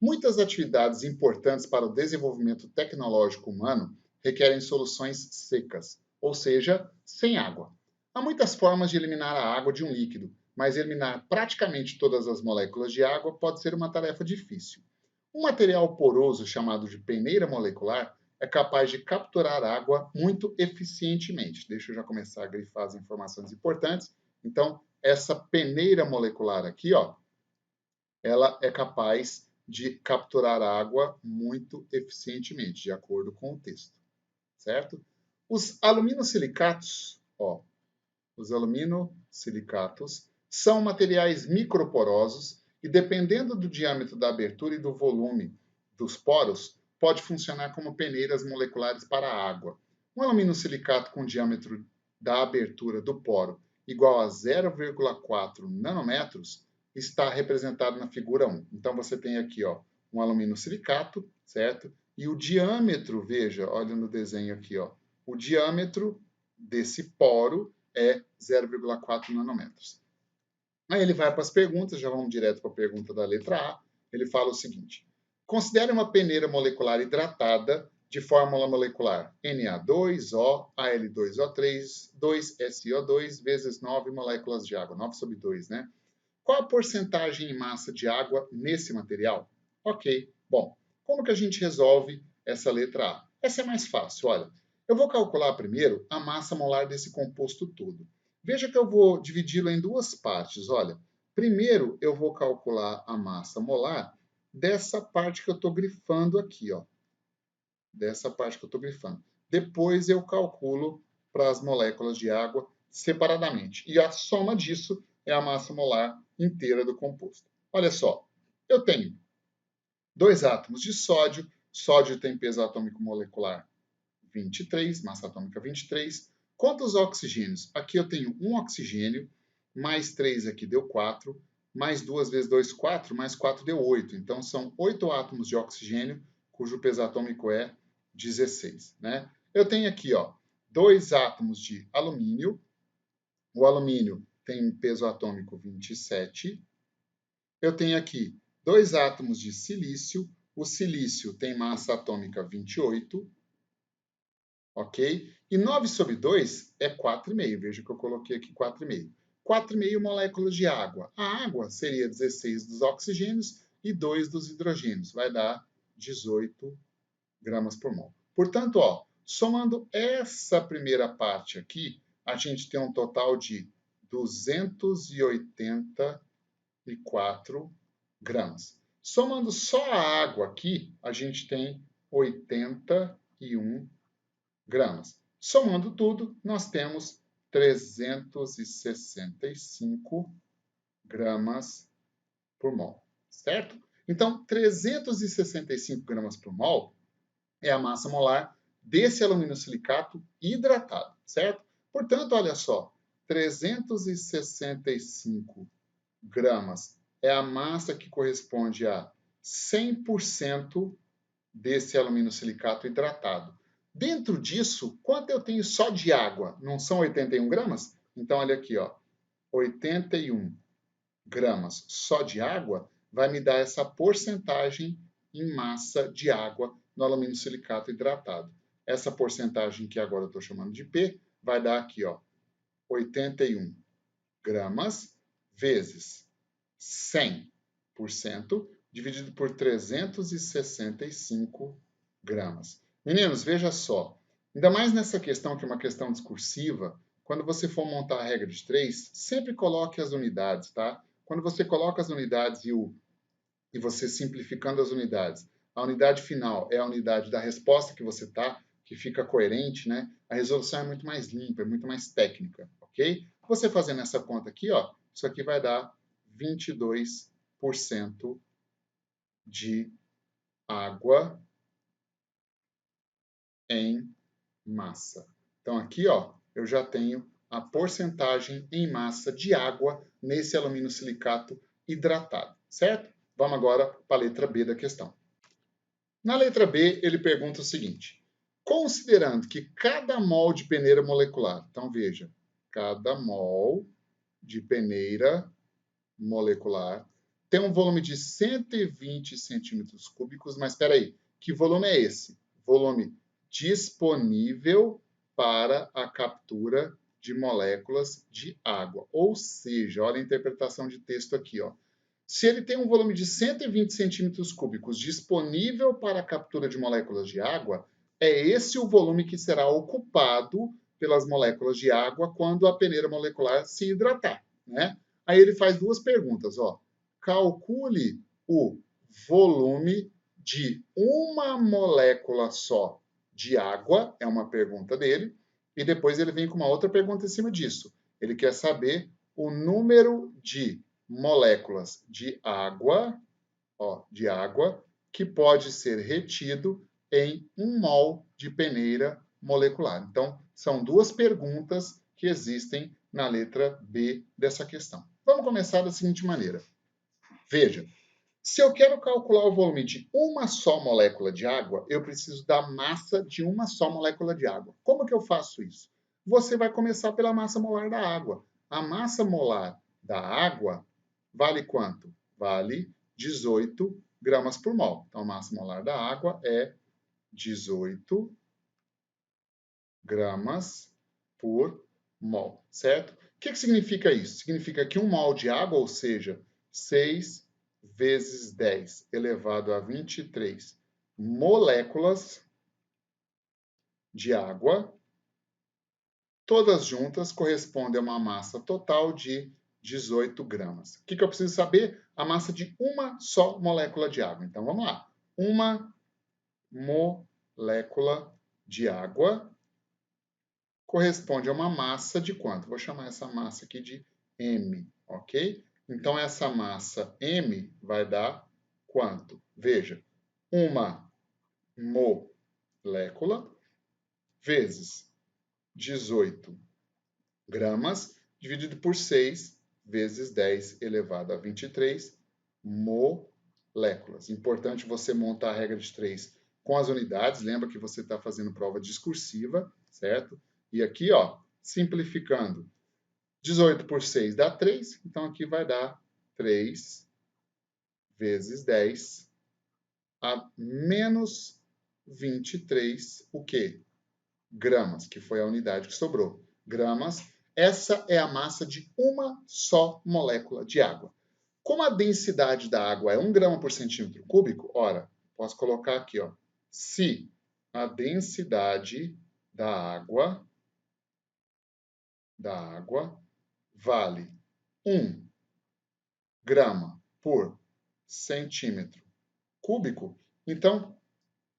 Muitas atividades importantes para o desenvolvimento tecnológico humano requerem soluções secas, ou seja, sem água. Há muitas formas de eliminar a água de um líquido, mas eliminar praticamente todas as moléculas de água pode ser uma tarefa difícil. Um material poroso chamado de peneira molecular é capaz de capturar água muito eficientemente. Deixa eu já começar a grifar as informações importantes. Então, essa peneira molecular aqui, ó, ela é capaz de capturar água muito eficientemente, de acordo com o texto, certo? Os aluminosilicatos, ó, os aluminosilicatos são materiais microporosos e, dependendo do diâmetro da abertura e do volume dos poros, pode funcionar como peneiras moleculares para a água. Um aluminosilicato com diâmetro da abertura do poro igual a 0,4 nanômetros está representado na figura 1. Então, você tem aqui, ó, um aluminosilicato, certo? E o diâmetro, veja, olha no desenho aqui, ó, o diâmetro desse poro é 0,4 nanômetros. Aí ele vai para as perguntas, já vamos direto para a pergunta da letra A. Ele fala o seguinte: considere uma peneira molecular hidratada de fórmula molecular Na2O, Al2O3, 2SiO2 vezes 9 moléculas de água, 9 sobre 2, né? Qual a porcentagem em massa de água nesse material? Ok, bom, como que a gente resolve essa letra A? Essa é mais fácil, olha. Eu vou calcular primeiro a massa molar desse composto todo. Veja que eu vou dividi-lo em duas partes, olha. Primeiro eu vou calcular a massa molar dessa parte que eu estou grifando aqui, ó. Dessa parte que eu estou grifando. Depois eu calculo para as moléculas de água separadamente. E a soma disso é a massa molar inteira do composto. Olha só, eu tenho 2 átomos de sódio. Sódio tem peso atômico molecular 23, massa atômica 23. Quantos oxigênios? Aqui eu tenho um oxigênio, mais 3 aqui deu 4, mais 2 vezes 2, 4, mais 4 deu 8. Então, são 8 átomos de oxigênio, cujo peso atômico é 16. Né? Eu tenho aqui, ó, 2 átomos de alumínio. O alumínio tem peso atômico 27. Eu tenho aqui 2 átomos de silício. O silício tem massa atômica 28. Ok? E 9 sobre 2 é 4,5. Veja que eu coloquei aqui 4,5. 4,5 moléculas de água. A água seria 16 dos oxigênios e 2 dos hidrogênios. Vai dar 18 gramas por mol. Portanto, ó, somando essa primeira parte aqui, a gente tem um total de 284 gramas. Somando só a água aqui, a gente tem 81 gramas. Somando tudo, nós temos 365 gramas por mol, certo? Então, 365 gramas por mol é a massa molar desse aluminosilicato hidratado, certo? Portanto, olha só, 365 gramas é a massa que corresponde a 100% desse aluminosilicato hidratado. Dentro disso, quanto eu tenho só de água? Não são 81 gramas? Então, olha aqui, ó, 81 gramas só de água vai me dar essa porcentagem em massa de água no aluminosilicato hidratado. Essa porcentagem que agora eu estou chamando de P vai dar aqui, ó, 81 gramas vezes 100% dividido por 365 gramas. Meninos, veja só, ainda mais nessa questão que é uma questão discursiva, quando você for montar a regra de 3, sempre coloque as unidades, tá? Quando você coloca as unidades e você simplificando as unidades, a unidade final é a unidade da resposta que você tá, que fica coerente, né? A resolução é muito mais limpa, é muito mais técnica, ok? Você fazendo essa conta aqui, ó, isso aqui vai dar 22% de água em massa. Então, aqui, ó, eu já tenho a porcentagem em massa de água nesse aluminosilicato hidratado, certo? Vamos agora para a letra B da questão. Na letra B, ele pergunta o seguinte: considerando que cada mol de peneira molecular, então veja, cada mol de peneira molecular tem um volume de 120 centímetros cúbicos, mas espera aí, que volume é esse? Volume disponível para a captura de moléculas de água. Ou seja, olha a interpretação de texto aqui, ó. Se ele tem um volume de 120 centímetros cúbicos disponível para a captura de moléculas de água, é esse o volume que será ocupado pelas moléculas de água quando a peneira molecular se hidratar, né? Aí ele faz duas perguntas, ó. Calcule o volume de uma molécula só de água, é uma pergunta dele, e depois ele vem com uma outra pergunta em cima disso. Ele quer saber o número de moléculas de água que pode ser retido em 1 mol de peneira molecular. Então, são duas perguntas que existem na letra B dessa questão. Vamos começar da seguinte maneira. Veja, se eu quero calcular o volume de uma só molécula de água, eu preciso da massa de uma só molécula de água. Como que eu faço isso? Você vai começar pela massa molar da água. A massa molar da água vale quanto? Vale 18 gramas por mol. Então, a massa molar da água é 18 gramas por mol, certo? O que significa isso? Significa que 1 mol de água, ou seja, 6 vezes 10 elevado a 23 moléculas de água, todas juntas correspondem a uma massa total de 18 gramas. O que eu preciso saber? A massa de uma só molécula de água. Então, vamos lá. Uma molécula de água corresponde a uma massa de quanto? Vou chamar essa massa aqui de M, ok? Então, essa massa M vai dar quanto? Veja, uma molécula vezes 18 gramas, dividido por 6 vezes 10 elevado a 23 moléculas. Importante você montar a regra de 3 com as unidades. Lembra que você está fazendo prova discursiva, certo? E aqui, ó, simplificando, 18 por 6 dá 3, então aqui vai dar 3 vezes 10 a menos 23, o quê? Gramas, que foi a unidade que sobrou. Gramas, essa é a massa de uma só molécula de água. Como a densidade da água é 1 grama por centímetro cúbico, ora, posso colocar aqui, ó, se a densidade da água vale 1 grama por centímetro cúbico, então,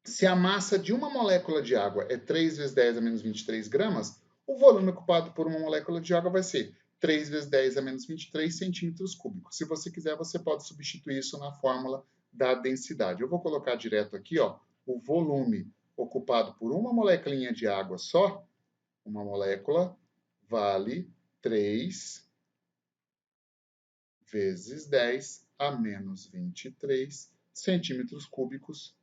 se a massa de uma molécula de água é 3 vezes 10 a menos 23 gramas, o volume ocupado por uma molécula de água vai ser 3 vezes 10 a menos 23 centímetros cúbicos. Se você quiser, você pode substituir isso na fórmula da densidade. Eu vou colocar direto aqui, ó, o volume ocupado por uma molécula de água só, uma molécula, vale 3 vezes 10 a menos 23 centímetros cúbicos,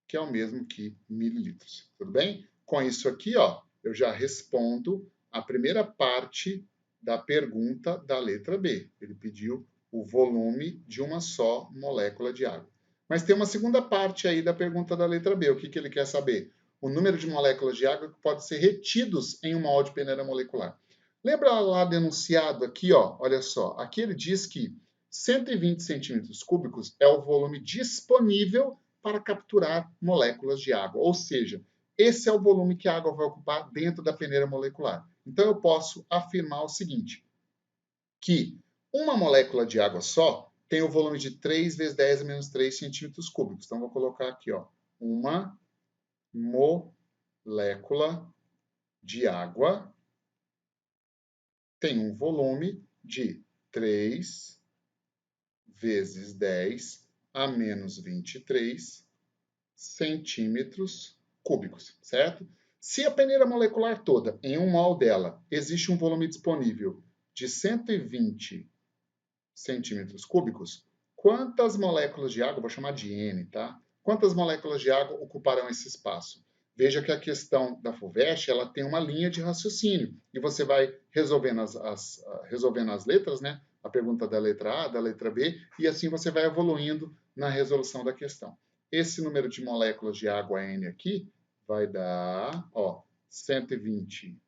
que é o mesmo que mililitros. Tudo bem? Com isso aqui, ó, eu já respondo a primeira parte da pergunta da letra B. Ele pediu o volume de uma só molécula de água. Mas tem uma segunda parte aí da pergunta da letra B. O que ele quer saber? O número de moléculas de água que podem ser retidos em um mol de peneira molecular. Lembra lá denunciado aqui, ó, olha só. Aqui ele diz que 120 centímetros cúbicos é o volume disponível para capturar moléculas de água. Ou seja, esse é o volume que a água vai ocupar dentro da peneira molecular. Então, eu posso afirmar o seguinte, que uma molécula de água só tem o volume de 3 vezes 10 a menos 3 centímetros cúbicos. Então, vou colocar aqui, ó, uma molécula de água tem um volume de 3 vezes 10 a menos 23 centímetros cúbicos, certo? Se a peneira molecular toda, em 1 mol dela, existe um volume disponível de 120 centímetros cúbicos, quantas moléculas de água, vou chamar de N, tá? Quantas moléculas de água ocuparão esse espaço? Veja que a questão da FUVEST, ela tem uma linha de raciocínio, e você vai resolvendo resolvendo as letras, né? A pergunta da letra A, da letra B, e assim você vai evoluindo na resolução da questão. Esse número de moléculas de água N aqui vai dar, 120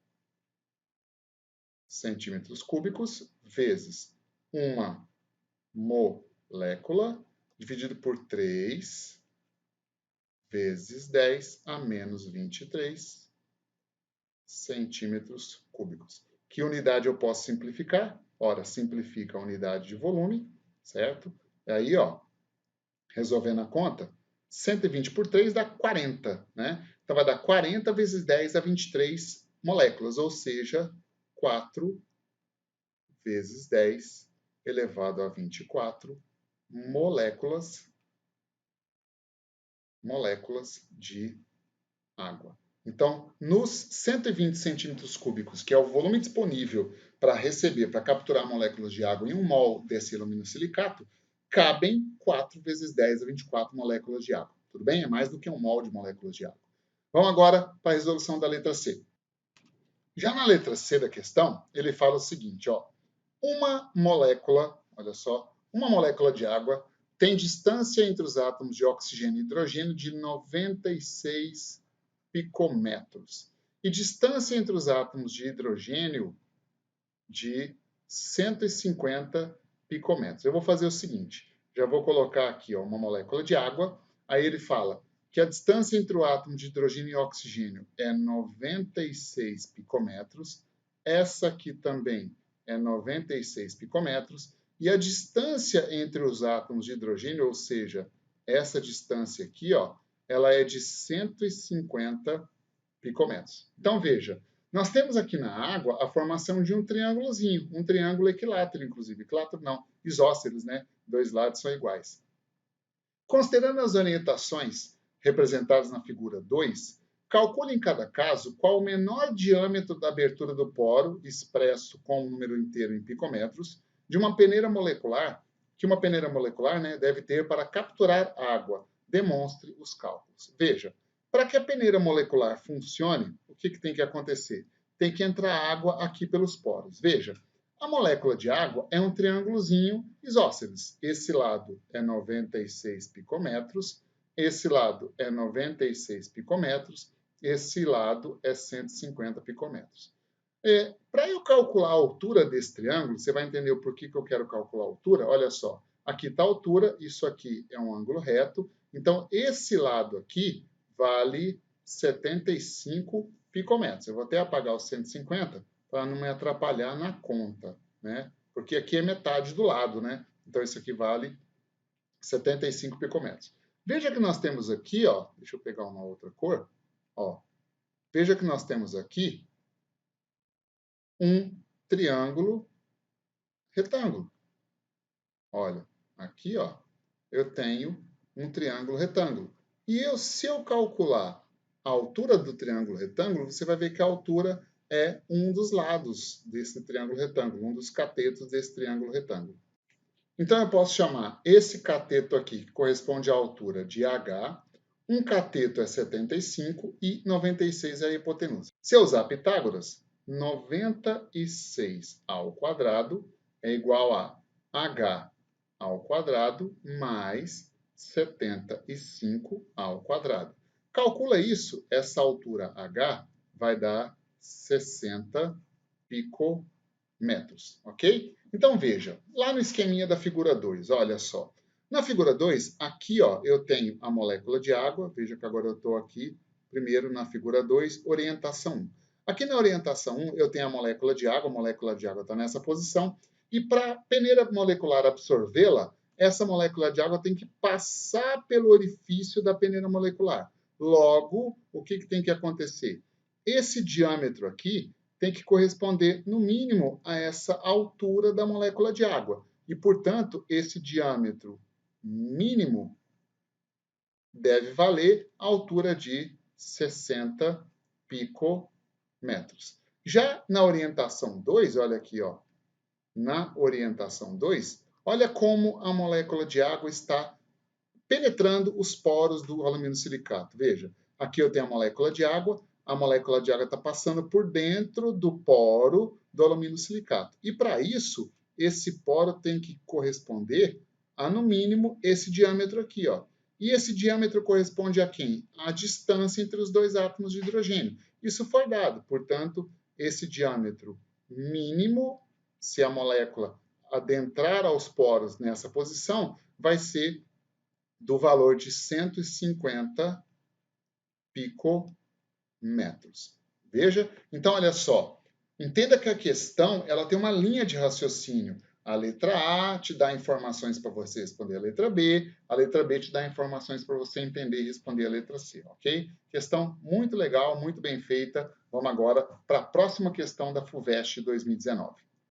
centímetros cúbicos vezes uma molécula dividido por 3 vezes 10 a menos 23 centímetros cúbicos. Que unidade eu posso simplificar? Ora, simplifica a unidade de volume, certo? Aí, resolvendo a conta, 120 por 3 dá 40, né? Então, vai dar 40 vezes 10 a 23 moléculas, ou seja, 4 vezes 10 elevado a 24 moléculas de água. Então, nos 120 centímetros cúbicos, que é o volume disponível para receber, para capturar moléculas de água em 1 mol desse aluminosilicato, cabem 4 vezes 10 a 24 moléculas de água. Tudo bem? É mais do que 1 mol de moléculas de água. Vamos agora para a resolução da letra C. Já na letra C da questão, ele fala o seguinte, uma molécula, olha só, uma molécula de água tem distância entre os átomos de oxigênio e hidrogênio de 96 picometros e distância entre os átomos de hidrogênio de 150 picometros. Eu vou fazer o seguinte, já vou colocar aqui uma molécula de água, aí ele fala que a distância entre o átomo de hidrogênio e oxigênio é 96 picometros, essa aqui também é 96 picometros, e a distância entre os átomos de hidrogênio, ou seja, essa distância aqui, ela é de 150 picometros. Então, veja, nós temos aqui na água a formação de um triângulozinho, um triângulo equilátero, inclusive. Equilátero não, isósceles, né? Dois lados são iguais. Considerando as orientações representadas na figura 2, calcule em cada caso qual o menor diâmetro da abertura do poro, expresso com um número inteiro em picometros, de uma peneira molecular, que uma peneira molecular, né, deve ter para capturar água. Demonstre os cálculos. Veja, para que a peneira molecular funcione, o que tem que acontecer? Tem que entrar água aqui pelos poros. Veja, a molécula de água é um triângulozinho isósceles. Esse lado é 96 picometros, esse lado é 96 picometros, esse lado é 150 picometros. Para eu calcular a altura desse triângulo, você vai entender o porquê que eu quero calcular a altura. Olha só, aqui está a altura, isso aqui é um ângulo reto. Então, esse lado aqui vale 75 picometros. Eu vou até apagar os 150 para não me atrapalhar na conta, né? Porque aqui é metade do lado, né? Então, isso aqui vale 75 picometros. Veja que nós temos aqui, deixa eu pegar uma outra cor, veja que nós temos aqui um triângulo retângulo. Olha, aqui, eu tenho um triângulo retângulo. E se eu calcular a altura do triângulo retângulo, você vai ver que a altura é um dos lados desse triângulo retângulo, um dos catetos desse triângulo retângulo. Então, eu posso chamar esse cateto aqui, que corresponde à altura de H, um cateto é 75 e 96 é a hipotenusa. Se eu usar Pitágoras, 96 ao quadrado é igual a H ao quadrado mais 75 ao quadrado. Calcula isso, essa altura H vai dar 60 picometros, ok? Então veja, lá no esqueminha da figura 2, olha só. Na figura 2, aqui eu tenho a molécula de água, veja que agora eu estou aqui, primeiro na figura 2, orientação 1. Aqui na orientação 1 eu tenho a molécula de água está nessa posição, e para a peneira molecular absorvê-la, essa molécula de água tem que passar pelo orifício da peneira molecular. Logo, o que tem que acontecer? Esse diâmetro aqui tem que corresponder, no mínimo, a essa altura da molécula de água. E, portanto, esse diâmetro mínimo deve valer a altura de 60 picometros. Já na orientação 2, olha aqui, na orientação 2, olha como a molécula de água está penetrando os poros do alumínio silicato. Veja, aqui eu tenho a molécula de água está passando por dentro do poro do alumínio silicato. E para isso, esse poro tem que corresponder a, no mínimo, esse diâmetro aqui, ó. E esse diâmetro corresponde a quem? A distância entre os dois átomos de hidrogênio. Isso foi dado, portanto, esse diâmetro mínimo, se a molécula adentrar aos poros nessa posição, vai ser do valor de 150 picômetros. Veja, então olha só, entenda que a questão ela tem uma linha de raciocínio. A letra A te dá informações para você responder a letra B te dá informações para você entender e responder a letra C, ok? Questão muito legal, muito bem feita. Vamos agora para a próxima questão da FUVEST 2019.